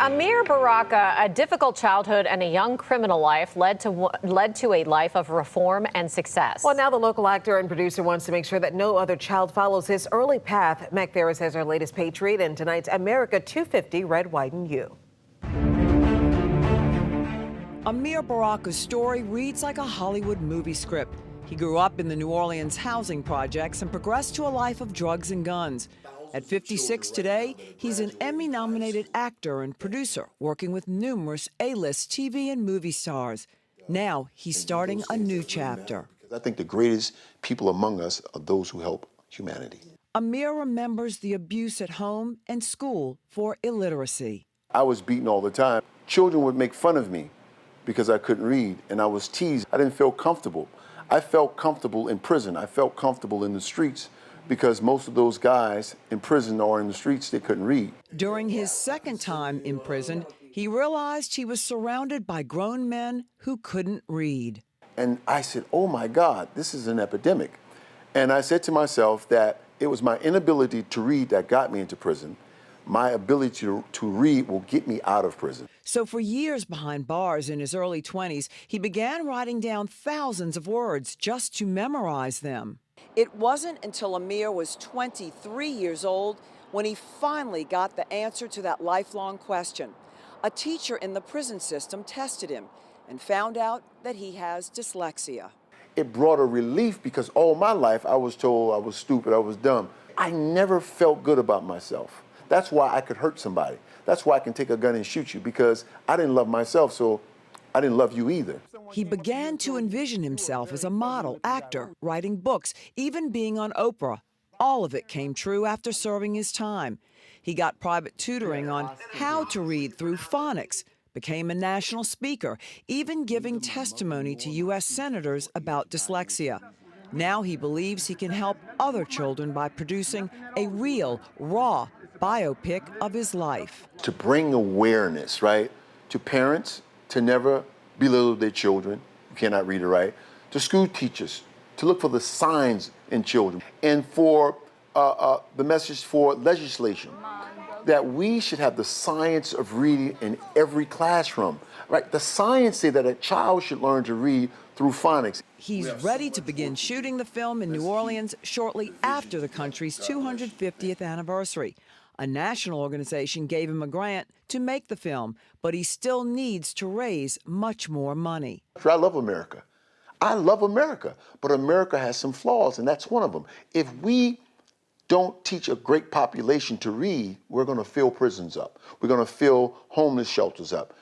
Ameer Baraka, a difficult childhood and a young criminal life led to a life of reform and success. Well, now the local actor and producer wants to make sure that no other child follows his early path. Meg Ferris has our latest Patriot in tonight's America 250 Red, White, and You. Ameer Baraka's story reads like a Hollywood movie script. He grew up in the New Orleans housing projects and progressed to a life of drugs and guns. At 56 today, he's an Emmy-nominated actor and producer, working with numerous A-list TV and movie stars. Now he's starting a new chapter. I think the greatest people among us are those who help humanity. Ameer remembers the abuse at home and school for illiteracy. I was beaten all the time. Children would make fun of me because I couldn't read, and I was teased. I didn't feel comfortable. I felt comfortable in prison. I felt comfortable in the streets, because most of those guys in prison or in the streets, they couldn't read. During his second time imprisoned, he realized he was surrounded by grown men who couldn't read. And I said, oh my God, this is an epidemic. And I said to myself that it was my inability to read that got me into prison. My ability to read will get me out of prison. So for years behind bars in his early 20s, he began writing down thousands of words just to memorize them. It wasn't until Ameer was 23 years old when he finally got the answer to that lifelong question. A teacher in the prison system tested him and found out that he has dyslexia. It brought a relief because all my life I was told I was stupid, I was dumb. I never felt good about myself. That's why I could hurt somebody. That's why I can take a gun and shoot you, because I didn't love myself, so I didn't love you either. He began to envision himself as a model, actor, writing books, even being on Oprah. All of it came true after serving his time. He got private tutoring on how to read through phonics, became a national speaker, even giving testimony to U.S. senators about dyslexia. Now he believes he can help other children by producing a real, raw biopic of his life. To bring awareness, right, to parents, to never belittle their children who cannot read or write, to school teachers, to look for the signs in children, and for the message for legislation, that we should have the science of reading in every classroom, right? The science say that a child should learn to read through phonics. He's ready to begin shooting the film in New Orleans shortly after the country's 250th anniversary. A national organization gave him a grant to make the film, but he still needs to raise much more money. I love America. I love America, but America has some flaws, and that's one of them. If we don't teach a great population to read, we're going to fill prisons up. We're going to fill homeless shelters up.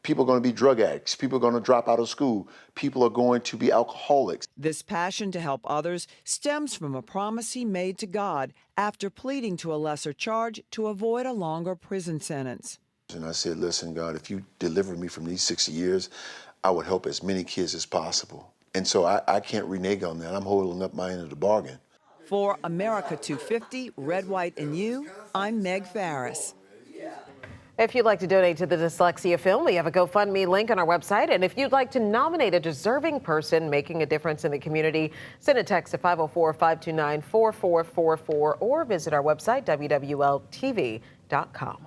People are going to be drug addicts. People are going to drop out of school. People are going to be alcoholics. This passion to help others stems from a promise he made to God after pleading to a lesser charge to avoid a longer prison sentence. And I said, listen, God, if you deliver me from these 60 years, I would help as many kids as possible. And so I can't renege on that. I'm holding up my end of the bargain. For America 250, Red, White, and You, I'm Meg Ferris. If you'd like to donate to the dyslexia film, we have a GoFundMe link on our website. And if you'd like to nominate a deserving person making a difference in the community, send a text to 504-529-4444 or visit our website, WWLTV.com.